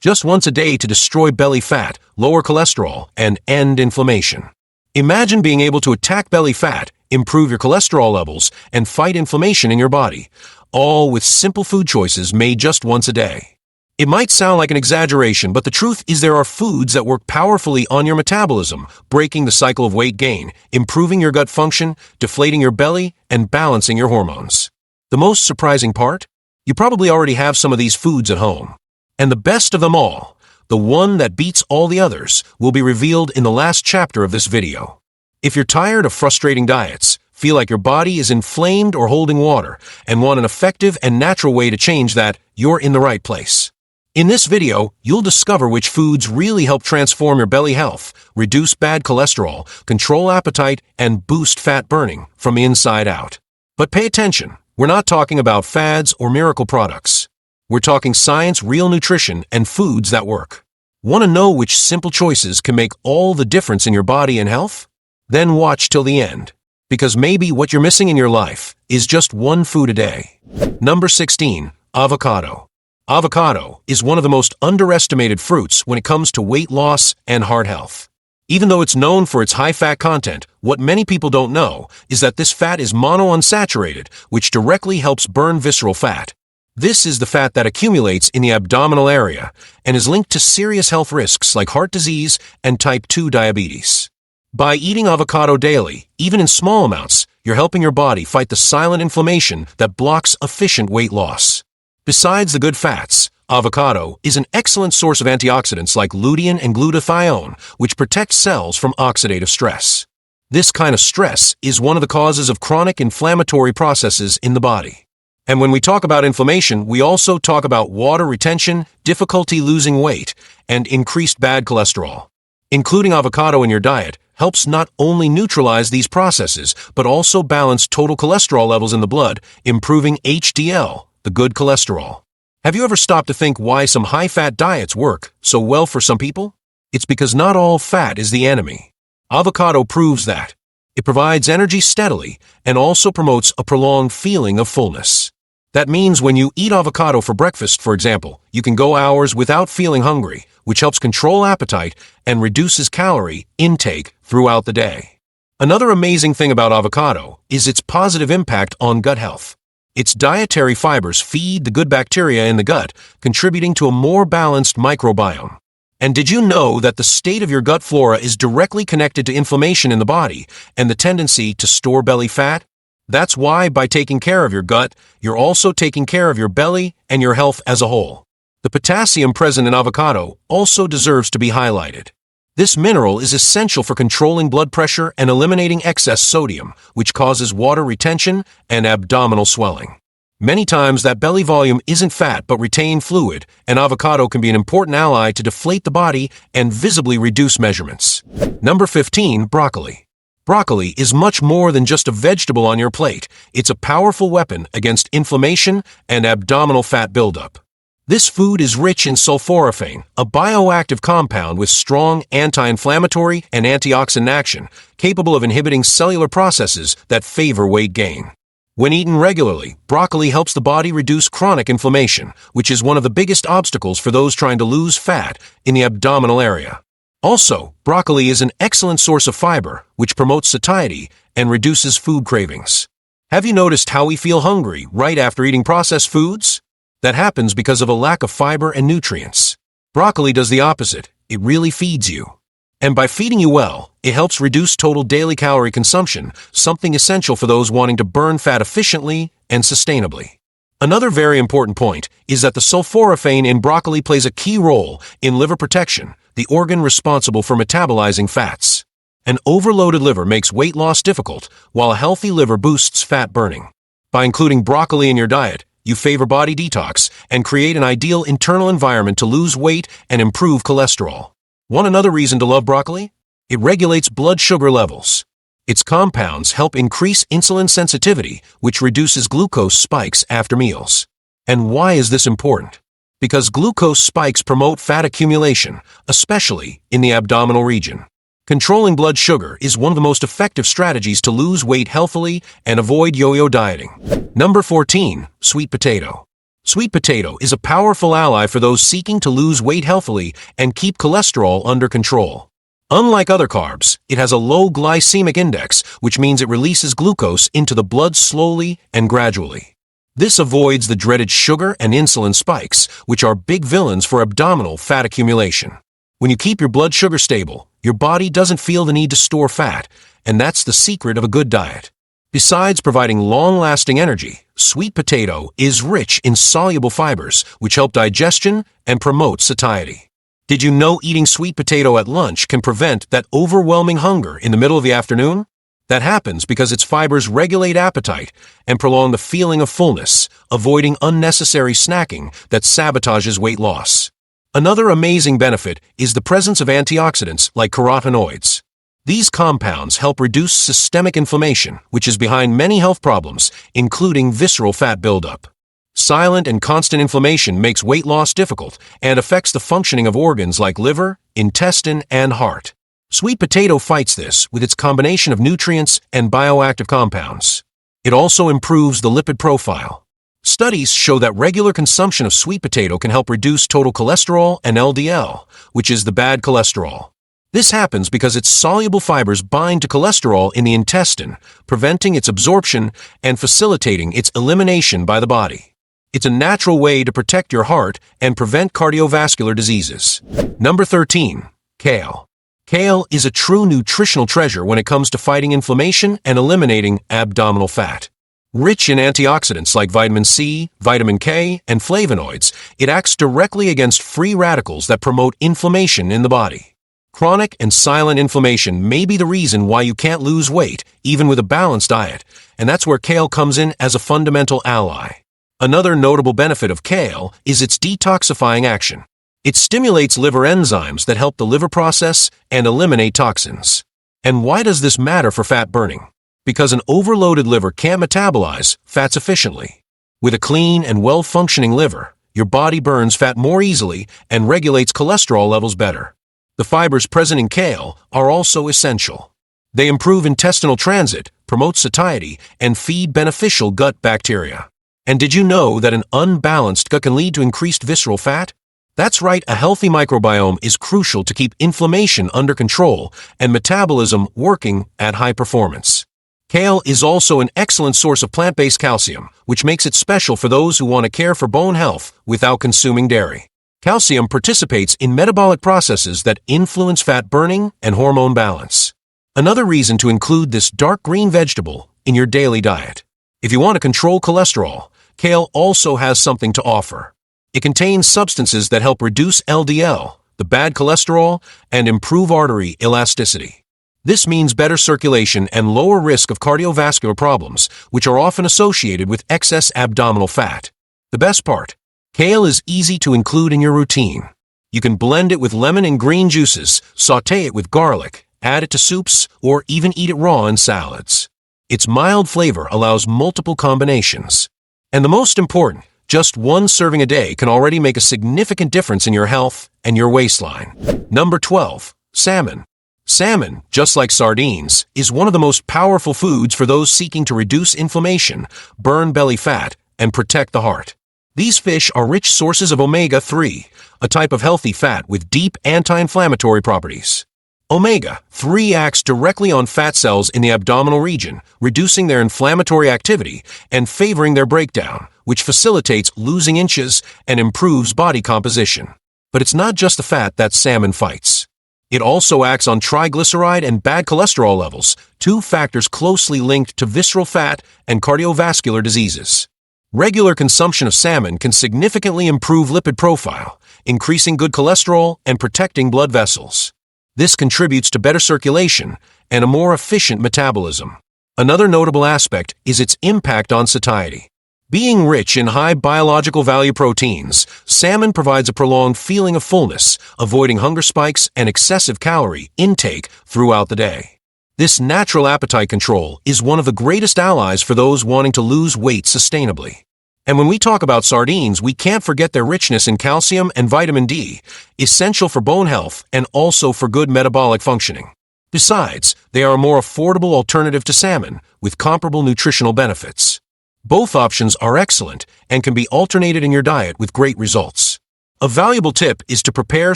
just once a day to destroy belly fat, lower cholesterol, and end inflammation. Imagine being able to attack belly fat, improve your cholesterol levels, and fight inflammation in your body, all with simple food choices made just once a day. It might sound like an exaggeration, but the truth is there are foods that work powerfully on your metabolism, breaking the cycle of weight gain, improving your gut function, deflating your belly, and balancing your hormones. The most surprising part? You probably already have some of these foods at home. And the best of them all, the one that beats all the others, will be revealed in the last chapter of this video. If you're tired of frustrating diets, feel like your body is inflamed or holding water, and want an effective and natural way to change that, you're in the right place. In this video, you'll discover which foods really help transform your belly health, reduce bad cholesterol, control appetite, and boost fat burning from the inside out. But pay attention, we're not talking about fads or miracle products. We're talking science, real nutrition, and foods that work. Want to know which simple choices can make all the difference in your body and health? Then watch till the end, because maybe what you're missing in your life is just one food a day. Number 16. Avocado. Avocado is one of the most underestimated fruits when it comes to weight loss and heart health. Even though it's known for its high fat content, what many people don't know is that this fat is monounsaturated, which directly helps burn visceral fat. This is the fat that accumulates in the abdominal area and is linked to serious health risks like heart disease and type 2 diabetes. By eating avocado daily, even in small amounts, you're helping your body fight the silent inflammation that blocks efficient weight loss. Besides the good fats, avocado is an excellent source of antioxidants like lutein and glutathione, which protect cells from oxidative stress. This kind of stress is one of the causes of chronic inflammatory processes in the body. And when we talk about inflammation, we also talk about water retention, difficulty losing weight, and increased bad cholesterol. Including avocado in your diet helps not only neutralize these processes, but also balance total cholesterol levels in the blood, improving HDL, the good cholesterol. Have you ever stopped to think why some high-fat diets work so well for some people? It's because not all fat is the enemy. Avocado proves that. It provides energy steadily and also promotes a prolonged feeling of fullness. That means when you eat avocado for breakfast, for example, you can go hours without feeling hungry, which helps control appetite and reduces calorie intake throughout the day. Another amazing thing about avocado is its positive impact on gut health. Its dietary fibers feed the good bacteria in the gut, contributing to a more balanced microbiome. And did you know that the state of your gut flora is directly connected to inflammation in the body and the tendency to store belly fat? That's why by taking care of your gut, you're also taking care of your belly and your health as a whole. The potassium present in avocado also deserves to be highlighted. This mineral is essential for controlling blood pressure and eliminating excess sodium, which causes water retention and abdominal swelling. Many times that belly volume isn't fat but retained fluid, and avocado can be an important ally to deflate the body and visibly reduce measurements. Number 15. Broccoli. Broccoli is much more than just a vegetable on your plate. It's a powerful weapon against inflammation and abdominal fat buildup. This food is rich in sulforaphane, a bioactive compound with strong anti-inflammatory and antioxidant action, capable of inhibiting cellular processes that favor weight gain. When eaten regularly, broccoli helps the body reduce chronic inflammation, which is one of the biggest obstacles for those trying to lose fat in the abdominal area. Also, broccoli is an excellent source of fiber, which promotes satiety and reduces food cravings. Have you noticed how we feel hungry right after eating processed foods? That happens because of a lack of fiber and nutrients. Broccoli does the opposite. It really feeds you. And by feeding you well, it helps reduce total daily calorie consumption, something essential for those wanting to burn fat efficiently and sustainably. Another very important point is that the sulforaphane in broccoli plays a key role in liver protection, the organ responsible for metabolizing fats. An overloaded liver makes weight loss difficult, while a healthy liver boosts fat burning. By including broccoli in your diet, you favor body detox and create an ideal internal environment to lose weight and improve cholesterol. Want another reason to love broccoli? It regulates blood sugar levels. Its compounds help increase insulin sensitivity, which reduces glucose spikes after meals. And why is this important? Because glucose spikes promote fat accumulation, especially in the abdominal region. Controlling blood sugar is one of the most effective strategies to lose weight healthily and avoid yo-yo dieting. Number 14. Sweet potato. Sweet potato is a powerful ally for those seeking to lose weight healthily and keep cholesterol under control. Unlike other carbs, it has a low glycemic index, which means it releases glucose into the blood slowly and gradually. This avoids the dreaded sugar and insulin spikes, which are big villains for abdominal fat accumulation. When you keep your blood sugar stable, your body doesn't feel the need to store fat, and that's the secret of a good diet. Besides providing long-lasting energy, sweet potato is rich in soluble fibers, which help digestion and promote satiety. Did you know eating sweet potato at lunch can prevent that overwhelming hunger in the middle of the afternoon? That happens because its fibers regulate appetite and prolong the feeling of fullness, avoiding unnecessary snacking that sabotages weight loss. Another amazing benefit is the presence of antioxidants like carotenoids. These compounds help reduce systemic inflammation, which is behind many health problems, including visceral fat buildup. Silent and constant inflammation makes weight loss difficult and affects the functioning of organs like liver, intestine, and heart. Sweet potato fights this with its combination of nutrients and bioactive compounds. It also improves the lipid profile. Studies show that regular consumption of sweet potato can help reduce total cholesterol and LDL, which is the bad cholesterol. This happens because its soluble fibers bind to cholesterol in the intestine, preventing its absorption and facilitating its elimination by the body. It's a natural way to protect your heart and prevent cardiovascular diseases. Number 13. Kale. Kale is a true nutritional treasure when it comes to fighting inflammation and eliminating abdominal fat. Rich in antioxidants like vitamin C, vitamin K, and flavonoids, it acts directly against free radicals that promote inflammation in the body. Chronic and silent inflammation may be the reason why you can't lose weight, even with a balanced diet, and that's where kale comes in as a fundamental ally. Another notable benefit of kale is its detoxifying action. It stimulates liver enzymes that help the liver process and eliminate toxins. And why does this matter for fat burning? Because an overloaded liver can't metabolize fats efficiently. With a clean and well-functioning liver, your body burns fat more easily and regulates cholesterol levels better. The fibers present in kale are also essential. They improve intestinal transit, promote satiety, and feed beneficial gut bacteria. And did you know that an unbalanced gut can lead to increased visceral fat? That's right, a healthy microbiome is crucial to keep inflammation under control and metabolism working at high performance. Kale is also an excellent source of plant-based calcium, which makes it special for those who want to care for bone health without consuming dairy. Calcium participates in metabolic processes that influence fat burning and hormone balance. Another reason to include this dark green vegetable in your daily diet. If you want to control cholesterol, kale also has something to offer. It contains substances that help reduce LDL, the bad cholesterol, and improve artery elasticity. This means better circulation and lower risk of cardiovascular problems, which are often associated with excess abdominal fat. The best part, kale is easy to include in your routine. You can blend it with lemon and green juices, sauté it with garlic, add it to soups, or even eat it raw in salads. Its mild flavor allows multiple combinations. And the most important, just one serving a day can already make a significant difference in your health and your waistline. Number 12. Salmon. Salmon, just like sardines, is one of the most powerful foods for those seeking to reduce inflammation, burn belly fat, and protect the heart. These fish are rich sources of omega-3, a type of healthy fat with deep anti-inflammatory properties. Omega-3 acts directly on fat cells in the abdominal region, reducing their inflammatory activity and favoring their breakdown, which facilitates losing inches and improves body composition. But it's not just the fat that salmon fights. It also acts on triglyceride and bad cholesterol levels, two factors closely linked to visceral fat and cardiovascular diseases. Regular consumption of salmon can significantly improve lipid profile, increasing good cholesterol and protecting blood vessels. This contributes to better circulation and a more efficient metabolism. Another notable aspect is its impact on satiety. Being rich in high biological value proteins, salmon provides a prolonged feeling of fullness, avoiding hunger spikes and excessive calorie intake throughout the day. This natural appetite control is one of the greatest allies for those wanting to lose weight sustainably. And when we talk about sardines, we can't forget their richness in calcium and vitamin D, essential for bone health and also for good metabolic functioning. Besides, they are a more affordable alternative to salmon, with comparable nutritional benefits. Both options are excellent and can be alternated in your diet with great results. A valuable tip is to prepare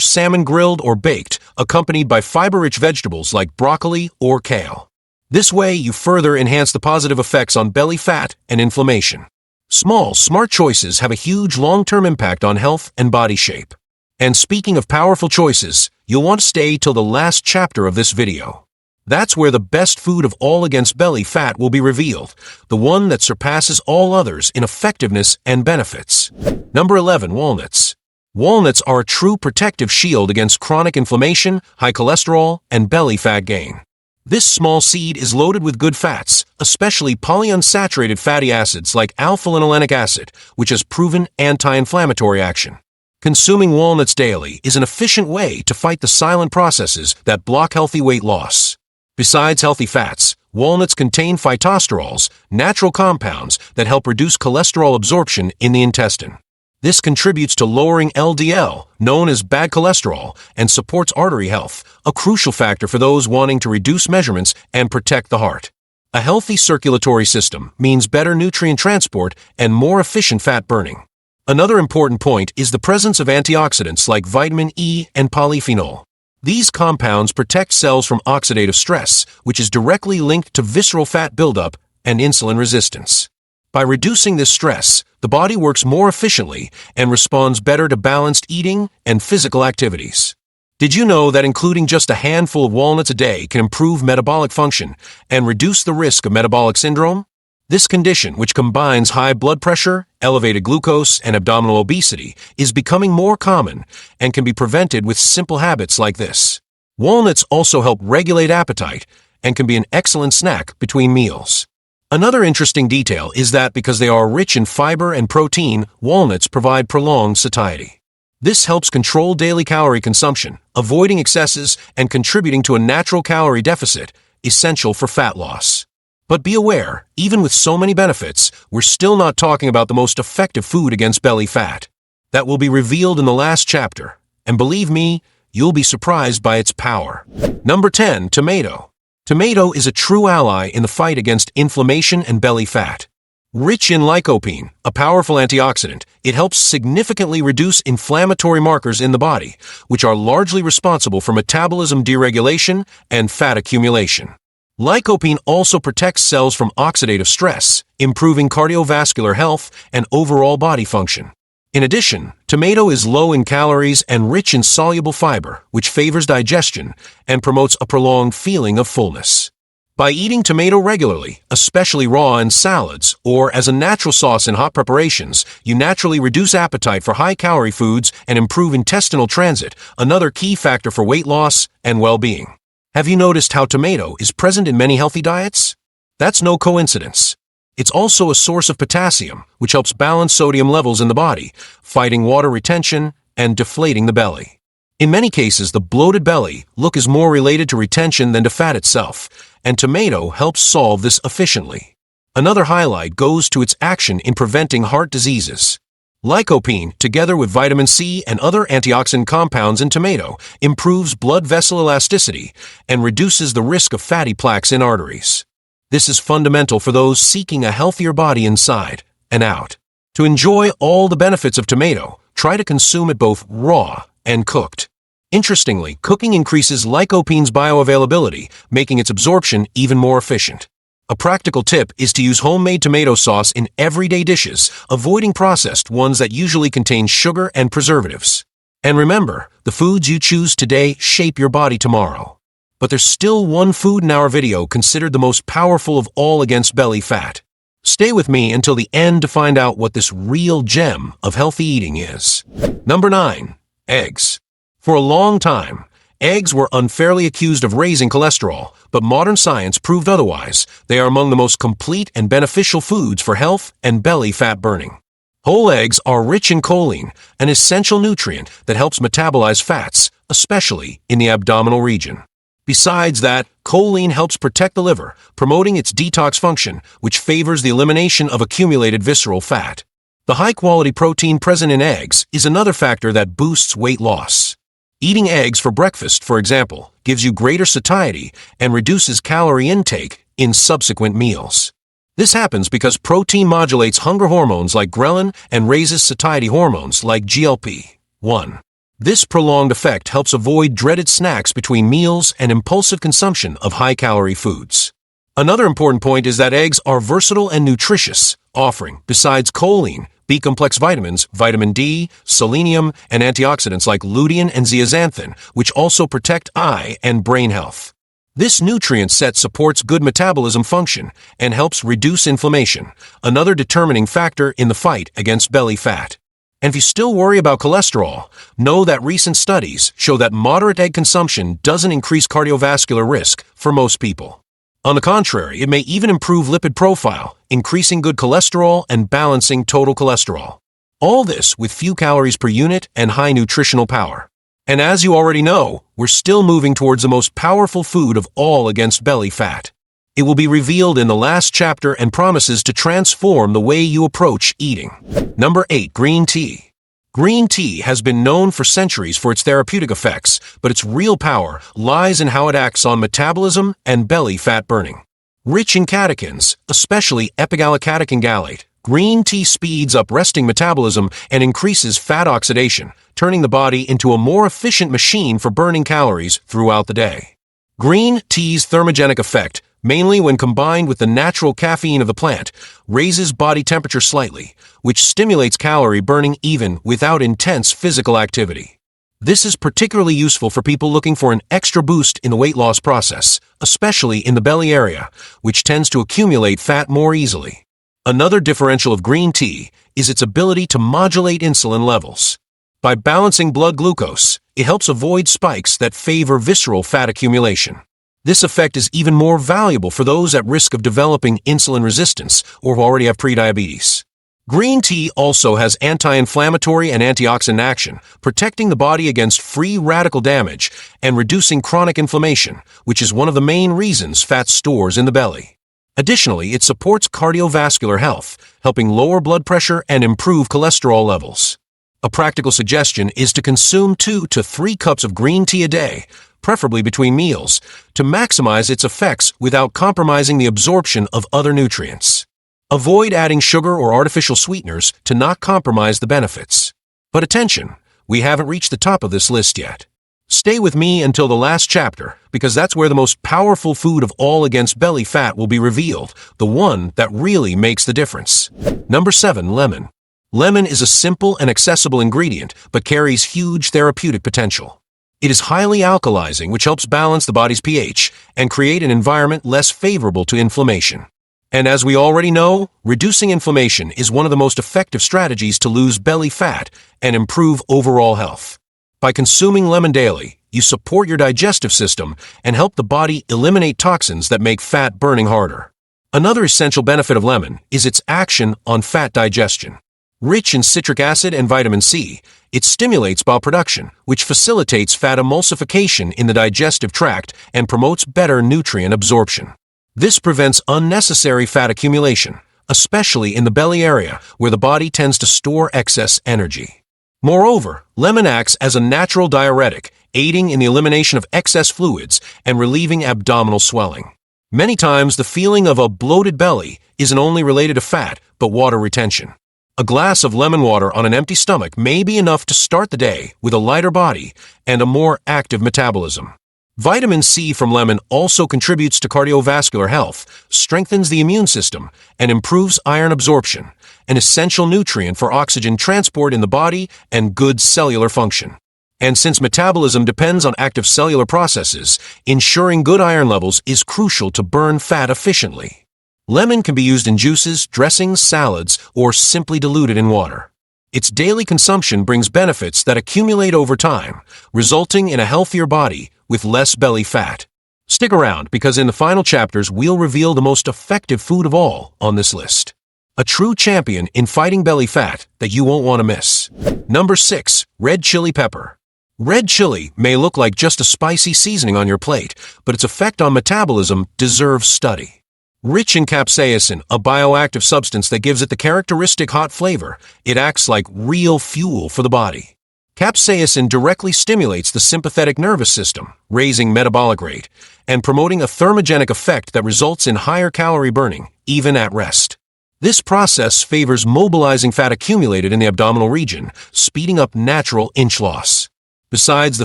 salmon grilled or baked, accompanied by fiber-rich vegetables like broccoli or kale. This way, you further enhance the positive effects on belly fat and inflammation. Small, smart choices have a huge long-term impact on health and body shape. And speaking of powerful choices, you'll want to stay till the last chapter of this video. That's where the best food of all against belly fat will be revealed, the one that surpasses all others in effectiveness and benefits. Number 11. Walnuts. Walnuts are a true protective shield against chronic inflammation, high cholesterol, and belly fat gain. This small seed is loaded with good fats, especially polyunsaturated fatty acids like alpha-linolenic acid, which has proven anti-inflammatory action. Consuming walnuts daily is an efficient way to fight the silent processes that block healthy weight loss. Besides healthy fats, walnuts contain phytosterols, natural compounds that help reduce cholesterol absorption in the intestine. This contributes to lowering LDL, known as bad cholesterol, and supports artery health, a crucial factor for those wanting to reduce measurements and protect the heart. A healthy circulatory system means better nutrient transport and more efficient fat burning. Another important point is the presence of antioxidants like vitamin E and polyphenol. These compounds protect cells from oxidative stress, which is directly linked to visceral fat buildup and insulin resistance. By reducing this stress, the body works more efficiently and responds better to balanced eating and physical activities. Did you know that including just a handful of walnuts a day can improve metabolic function and reduce the risk of metabolic syndrome? This condition, which combines high blood pressure, elevated glucose, and abdominal obesity, is becoming more common and can be prevented with simple habits like this. Walnuts also help regulate appetite and can be an excellent snack between meals. Another interesting detail is that because they are rich in fiber and protein, walnuts provide prolonged satiety. This helps control daily calorie consumption, avoiding excesses and contributing to a natural calorie deficit, essential for fat loss. But be aware, even with so many benefits, we're still not talking about the most effective food against belly fat. That will be revealed in the last chapter, and believe me, you'll be surprised by its power. Number 10. Tomato. Tomato is a true ally in the fight against inflammation and belly fat. Rich in lycopene, a powerful antioxidant, it helps significantly reduce inflammatory markers in the body, which are largely responsible for metabolism deregulation and fat accumulation. Lycopene also protects cells from oxidative stress, improving cardiovascular health and overall body function. In addition, tomato is low in calories and rich in soluble fiber, which favors digestion and promotes a prolonged feeling of fullness. By eating tomato regularly, especially raw in salads or as a natural sauce in hot preparations, you naturally reduce appetite for high-calorie foods and improve intestinal transit, another key factor for weight loss and well-being. Have you noticed how tomato is present in many healthy diets? That's no coincidence. It's also a source of potassium, which helps balance sodium levels in the body, fighting water retention and deflating the belly. In many cases, the bloated belly look is more related to retention than to fat itself, and tomato helps solve this efficiently. Another highlight goes to its action in preventing heart diseases. Lycopene, together with vitamin C and other antioxidant compounds in tomato, improves blood vessel elasticity and reduces the risk of fatty plaques in arteries. This is fundamental for those seeking a healthier body inside and out. To enjoy all the benefits of tomato, try to consume it both raw and cooked. Interestingly, cooking increases lycopene's bioavailability, making its absorption even more efficient. A practical tip is to use homemade tomato sauce in everyday dishes, avoiding processed ones that usually contain sugar and preservatives. And remember, the foods you choose today shape your body tomorrow. But there's still one food in our video considered the most powerful of all against belly fat. Stay with me until the end to find out what this real gem of healthy eating is. Number 9. Eggs. For a long time, eggs were unfairly accused of raising cholesterol, but modern science proved otherwise. They are among the most complete and beneficial foods for health and belly fat burning. Whole eggs are rich in choline, an essential nutrient that helps metabolize fats, especially in the abdominal region. Besides that, choline helps protect the liver, promoting its detox function, which favors the elimination of accumulated visceral fat. The high-quality protein present in eggs is another factor that boosts weight loss. Eating eggs for breakfast, for example, gives you greater satiety and reduces calorie intake in subsequent meals. This happens because protein modulates hunger hormones like ghrelin and raises satiety hormones like GLP-1. This prolonged effect helps avoid dreaded snacks between meals and impulsive consumption of high-calorie foods. Another important point is that eggs are versatile and nutritious, offering, besides choline, B-complex vitamins, vitamin D, selenium, and antioxidants like lutein and zeaxanthin, which also protect eye and brain health. This nutrient set supports good metabolism function and helps reduce inflammation, another determining factor in the fight against belly fat. And if you still worry about cholesterol, know that recent studies show that moderate egg consumption doesn't increase cardiovascular risk for most people. On the contrary, it may even improve lipid profile, increasing good cholesterol and balancing total cholesterol. All this with few calories per unit and high nutritional power. And as you already know, we're still moving towards the most powerful food of all against belly fat. It will be revealed in the last chapter and promises to transform the way you approach eating. Number 8. Green tea. Green tea has been known for centuries for its therapeutic effects, but its real power lies in how it acts on metabolism and belly fat burning. Rich in catechins, especially epigallocatechin gallate, green tea speeds up resting metabolism and increases fat oxidation, turning the body into a more efficient machine for burning calories throughout the day. Green tea's thermogenic effect, mainly when combined with the natural caffeine of the plant, raises body temperature slightly, which stimulates calorie burning even without intense physical activity. This is particularly useful for people looking for an extra boost in the weight loss process, especially in the belly area, which tends to accumulate fat more easily. Another differential of green tea is its ability to modulate insulin levels. By balancing blood glucose, it helps avoid spikes that favor visceral fat accumulation. This effect is even more valuable for those at risk of developing insulin resistance or who already have prediabetes. Green tea also has anti-inflammatory and antioxidant action, protecting the body against free radical damage and reducing chronic inflammation, which is one of the main reasons fat stores in the belly. Additionally, it supports cardiovascular health, helping lower blood pressure and improve cholesterol levels. A practical suggestion is to consume 2 to 3 cups of green tea a day, preferably between meals, to maximize its effects without compromising the absorption of other nutrients. Avoid adding sugar or artificial sweeteners to not compromise the benefits. But attention, we haven't reached the top of this list yet. Stay with me until the last chapter, because that's where the most powerful food of all against belly fat will be revealed, the one that really makes the difference. Number 7. Lemon. Lemon is a simple and accessible ingredient, but carries huge therapeutic potential. It is highly alkalizing, which helps balance the body's pH and create an environment less favorable to inflammation. And as we already know, reducing inflammation is one of the most effective strategies to lose belly fat and improve overall health. By consuming lemon daily, you support your digestive system and help the body eliminate toxins that make fat burning harder. Another essential benefit of lemon is its action on fat digestion. Rich in citric acid and vitamin C, it stimulates bile production, which facilitates fat emulsification in the digestive tract and promotes better nutrient absorption. This prevents unnecessary fat accumulation, especially in the belly area where the body tends to store excess energy. Moreover, lemon acts as a natural diuretic, aiding in the elimination of excess fluids and relieving abdominal swelling. Many times, the feeling of a bloated belly isn't only related to fat, but water retention. A glass of lemon water on an empty stomach may be enough to start the day with a lighter body and a more active metabolism. Vitamin C from lemon also contributes to cardiovascular health, strengthens the immune system, and improves iron absorption, an essential nutrient for oxygen transport in the body and good cellular function. And since metabolism depends on active cellular processes, ensuring good iron levels is crucial to burn fat efficiently. Lemon can be used in juices, dressings, salads, or simply diluted in water. Its daily consumption brings benefits that accumulate over time, resulting in a healthier body with less belly fat. Stick around, because in the final chapters we'll reveal the most effective food of all on this list. A true champion in fighting belly fat that you won't want to miss. Number 6. Red chili pepper. Red chili may look like just a spicy seasoning on your plate, but its effect on metabolism deserves study. Rich in capsaicin, a bioactive substance that gives it the characteristic hot flavor, it acts like real fuel for the body. Capsaicin directly stimulates the sympathetic nervous system, raising metabolic rate, and promoting a thermogenic effect that results in higher calorie burning, even at rest. This process favors mobilizing fat accumulated in the abdominal region, speeding up natural inch loss. Besides the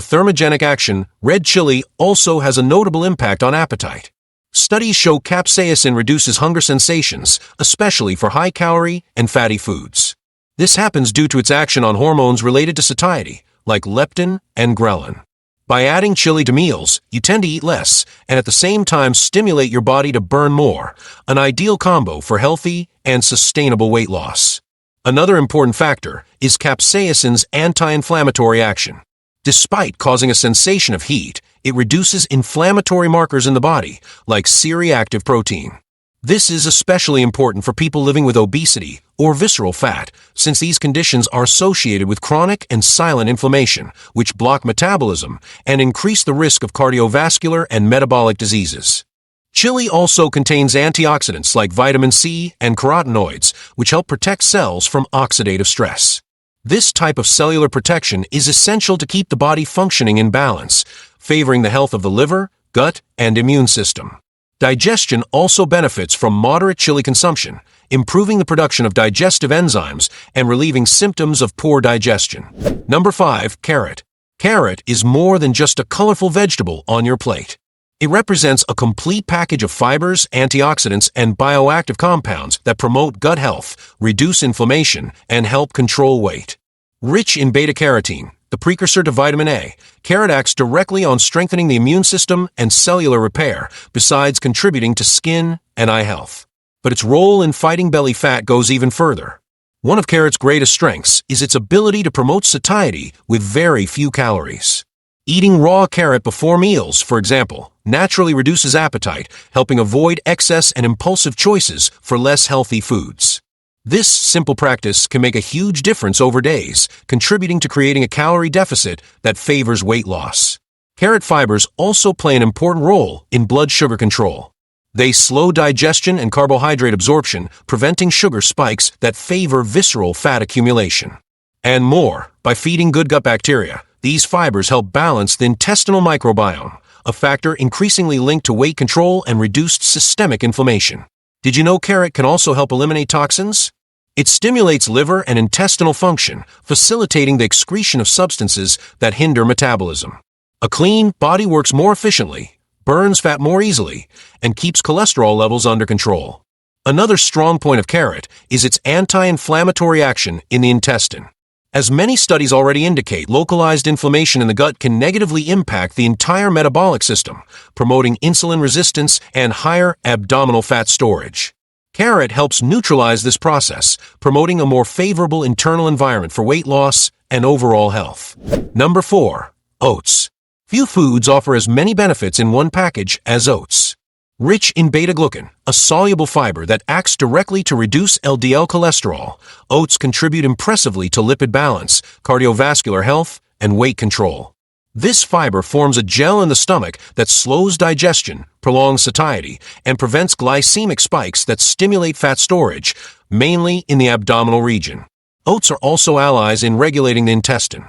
thermogenic action, red chili also has a notable impact on appetite. Studies show capsaicin reduces hunger sensations, especially for high-calorie and fatty foods. This happens due to its action on hormones related to satiety, like leptin and ghrelin. By adding chili to meals, you tend to eat less and at the same time stimulate your body to burn more, an ideal combo for healthy and sustainable weight loss. Another important factor is capsaicin's anti-inflammatory action. Despite causing a sensation of heat, it reduces inflammatory markers in the body, like C-reactive protein. This is especially important for people living with obesity or visceral fat, since these conditions are associated with chronic and silent inflammation, which block metabolism and increase the risk of cardiovascular and metabolic diseases. Chili also contains antioxidants like vitamin C and carotenoids, which help protect cells from oxidative stress. This type of cellular protection is essential to keep the body functioning in balance, favoring the health of the liver, gut, and immune system. Digestion also benefits from moderate chili consumption, improving the production of digestive enzymes and relieving symptoms of poor digestion. Number 5. Carrot. Carrot is more than just a colorful vegetable on your plate. It represents a complete package of fibers, antioxidants, and bioactive compounds that promote gut health, reduce inflammation, and help control weight. Rich in beta-carotene, the precursor to vitamin A, carrot acts directly on strengthening the immune system and cellular repair, besides contributing to skin and eye health. But its role in fighting belly fat goes even further. One of carrot's greatest strengths is its ability to promote satiety with very few calories. Eating raw carrot before meals, for example, naturally reduces appetite, helping avoid excess and impulsive choices for less healthy foods. This simple practice can make a huge difference over days, contributing to creating a calorie deficit that favors weight loss. Carrot fibers also play an important role in blood sugar control. They slow digestion and carbohydrate absorption, preventing sugar spikes that favor visceral fat accumulation. And more, by feeding good gut bacteria, these fibers help balance the intestinal microbiome, a factor increasingly linked to weight control and reduced systemic inflammation. Did you know carrot can also help eliminate toxins? It stimulates liver and intestinal function, facilitating the excretion of substances that hinder metabolism. A clean body works more efficiently, burns fat more easily, and keeps cholesterol levels under control. Another strong point of carrot is its anti-inflammatory action in the intestine. As many studies already indicate, localized inflammation in the gut can negatively impact the entire metabolic system, promoting insulin resistance and higher abdominal fat storage. Carrot helps neutralize this process, promoting a more favorable internal environment for weight loss and overall health. Number 4. Oats. Few foods offer as many benefits in one package as oats. Rich in beta-glucan, a soluble fiber that acts directly to reduce LDL cholesterol, oats contribute impressively to lipid balance, cardiovascular health, and weight control. This fiber forms a gel in the stomach that slows digestion, prolongs satiety, and prevents glycemic spikes that stimulate fat storage, mainly in the abdominal region. Oats are also allies in regulating the intestine.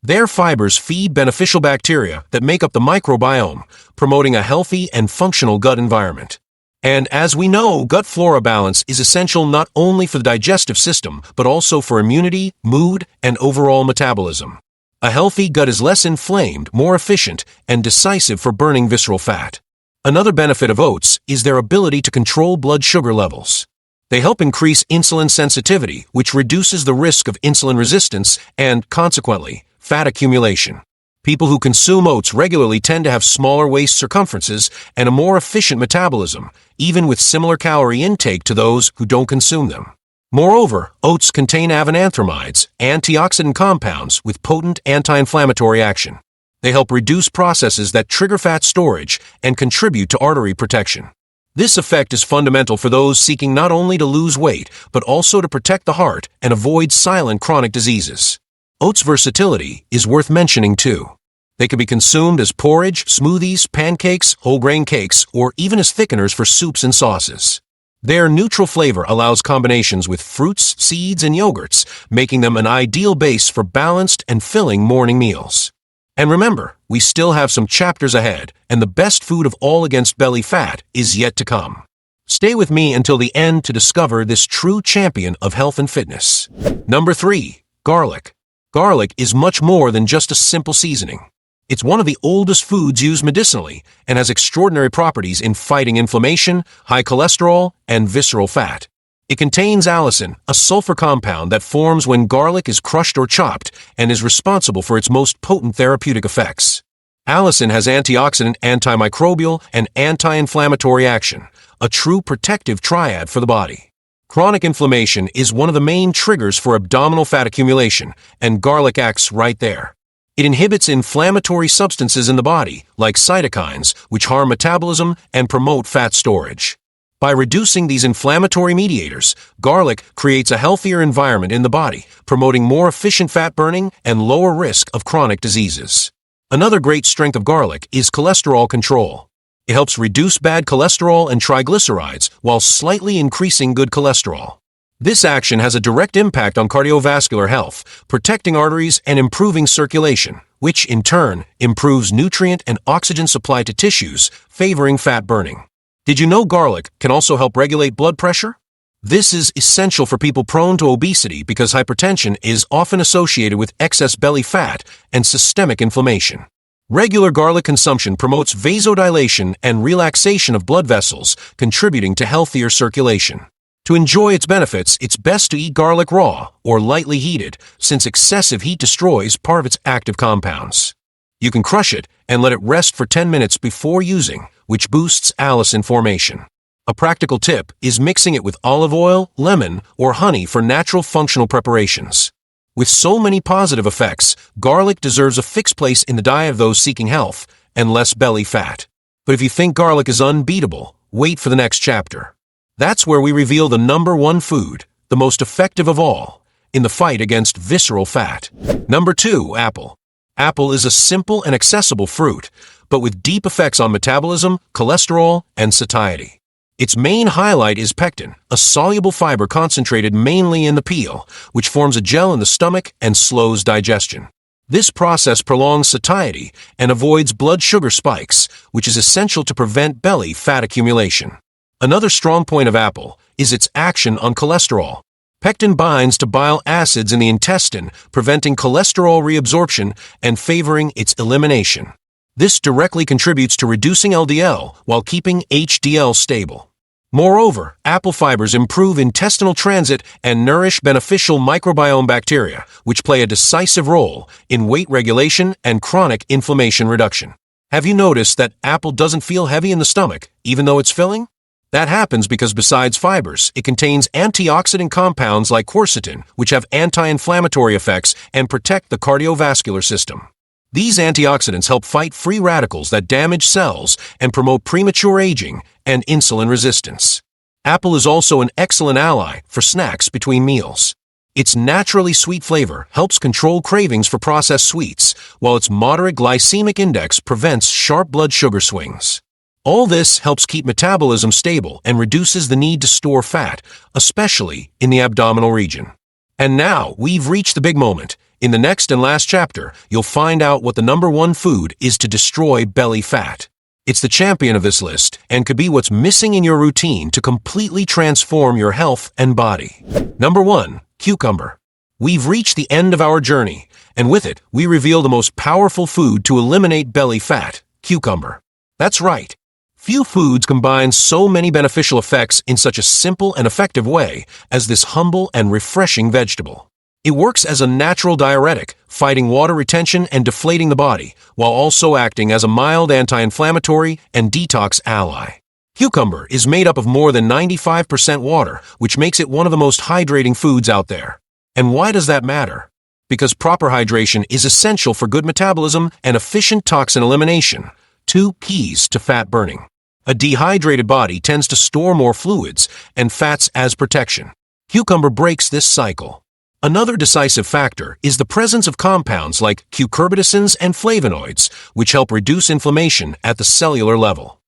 Their fibers feed beneficial bacteria that make up the microbiome, promoting a healthy and functional gut environment. And as we know, gut flora balance is essential not only for the digestive system, but also for immunity, mood, and overall metabolism. A healthy gut is less inflamed, more efficient, and decisive for burning visceral fat. Another benefit of oats is their ability to control blood sugar levels. They help increase insulin sensitivity, which reduces the risk of insulin resistance and, consequently, fat accumulation. People who consume oats regularly tend to have smaller waist circumferences and a more efficient metabolism, even with similar calorie intake to those who don't consume them. Moreover, oats contain avenanthramides, antioxidant compounds with potent anti-inflammatory action. They help reduce processes that trigger fat storage and contribute to artery protection. This effect is fundamental for those seeking not only to lose weight, but also to protect the heart and avoid silent chronic diseases. Oats' versatility is worth mentioning too. They can be consumed as porridge, smoothies, pancakes, whole grain cakes, or even as thickeners for soups and sauces. Their neutral flavor allows combinations with fruits, seeds, and yogurts, making them an ideal base for balanced and filling morning meals. And remember, we still have some chapters ahead, and the best food of all against belly fat is yet to come. Stay with me until the end to discover this true champion of health and fitness. Number 3. Garlic. Garlic is much more than just a simple seasoning. It's one of the oldest foods used medicinally and has extraordinary properties in fighting inflammation, high cholesterol, and visceral fat. It contains allicin, a sulfur compound that forms when garlic is crushed or chopped and is responsible for its most potent therapeutic effects. Allicin has antioxidant, antimicrobial, and anti-inflammatory action, a true protective triad for the body. Chronic inflammation is one of the main triggers for abdominal fat accumulation, and garlic acts right there. It inhibits inflammatory substances in the body, like cytokines, which harm metabolism and promote fat storage. By reducing these inflammatory mediators, garlic creates a healthier environment in the body, promoting more efficient fat burning and lower risk of chronic diseases. Another great strength of garlic is cholesterol control. It helps reduce bad cholesterol and triglycerides while slightly increasing good cholesterol. This action has a direct impact on cardiovascular health, protecting arteries and improving circulation, which in turn improves nutrient and oxygen supply to tissues, favoring fat burning. Did you know garlic can also help regulate blood pressure? This is essential for people prone to obesity because hypertension is often associated with excess belly fat and systemic inflammation. Regular garlic consumption promotes vasodilation and relaxation of blood vessels, contributing to healthier circulation. To enjoy its benefits, it's best to eat garlic raw or lightly heated, since excessive heat destroys part of its active compounds. You can crush it and let it rest for 10 minutes before using, which boosts allicin formation. A practical tip is mixing it with olive oil, lemon, or honey for natural functional preparations. With so many positive effects, garlic deserves a fixed place in the diet of those seeking health and less belly fat. But if you think garlic is unbeatable, wait for the next chapter. That's where we reveal the number 1 food, the most effective of all, in the fight against visceral fat. Number 2. Apple. Apple is a simple and accessible fruit, but with deep effects on metabolism, cholesterol, and satiety. Its main highlight is pectin, a soluble fiber concentrated mainly in the peel, which forms a gel in the stomach and slows digestion. This process prolongs satiety and avoids blood sugar spikes, which is essential to prevent belly fat accumulation. Another strong point of apple is its action on cholesterol. Pectin binds to bile acids in the intestine, preventing cholesterol reabsorption and favoring its elimination. This directly contributes to reducing LDL while keeping HDL stable. Moreover, apple fibers improve intestinal transit and nourish beneficial microbiome bacteria, which play a decisive role in weight regulation and chronic inflammation reduction. Have you noticed that apple doesn't feel heavy in the stomach, even though it's filling? That happens because besides fibers, it contains antioxidant compounds like quercetin, which have anti-inflammatory effects and protect the cardiovascular system. These antioxidants help fight free radicals that damage cells and promote premature aging and insulin resistance. Apple is also an excellent ally for snacks between meals. Its naturally sweet flavor helps control cravings for processed sweets, while its moderate glycemic index prevents sharp blood sugar swings. All this helps keep metabolism stable and reduces the need to store fat, especially in the abdominal region. And now, we've reached the big moment. In the next and last chapter, you'll find out what the number 1 food is to destroy belly fat. It's the champion of this list and could be what's missing in your routine to completely transform your health and body. Number 1. Cucumber. We've reached the end of our journey, and with it, we reveal the most powerful food to eliminate belly fat, cucumber. That's right. Few foods combine so many beneficial effects in such a simple and effective way as this humble and refreshing vegetable. It works as a natural diuretic, fighting water retention and deflating the body, while also acting as a mild anti-inflammatory and detox ally. Cucumber is made up of more than 95% water, which makes it one of the most hydrating foods out there. And why does that matter? Because proper hydration is essential for good metabolism and efficient toxin elimination, 2 keys to fat burning. A dehydrated body tends to store more fluids and fats as protection. Cucumber breaks this cycle. Another decisive factor is the presence of compounds like cucurbitacins and flavonoids, which help reduce inflammation at the cellular level.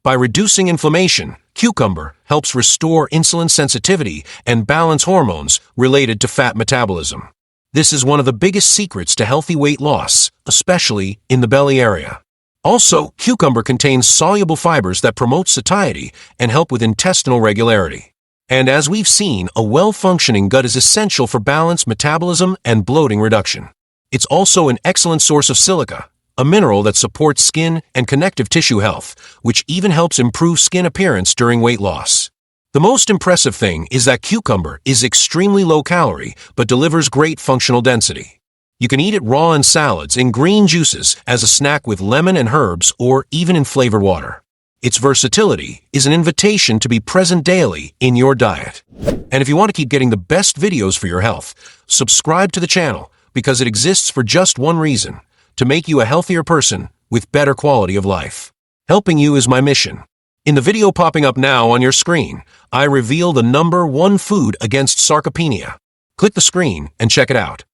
By reducing inflammation, cucumber helps restore insulin sensitivity and balance hormones related to fat metabolism. This is one of the biggest secrets to healthy weight loss, especially in the belly area. Also, cucumber contains soluble fibers that promote satiety and help with intestinal regularity. And as we've seen, a well-functioning gut is essential for balanced metabolism and bloating reduction. It's also an excellent source of silica, a mineral that supports skin and connective tissue health, which even helps improve skin appearance during weight loss. The most impressive thing is that cucumber is extremely low-calorie but delivers great functional density. You can eat it raw in salads, in green juices, as a snack with lemon and herbs, or even in flavored water. Its versatility is an invitation to be present daily in your diet. And if you want to keep getting the best videos for your health, subscribe to the channel because it exists for just one reason: to make you a healthier person with better quality of life. Helping you is my mission. In the video popping up now on your screen, I reveal the #1 food against sarcopenia. Click the screen and check it out.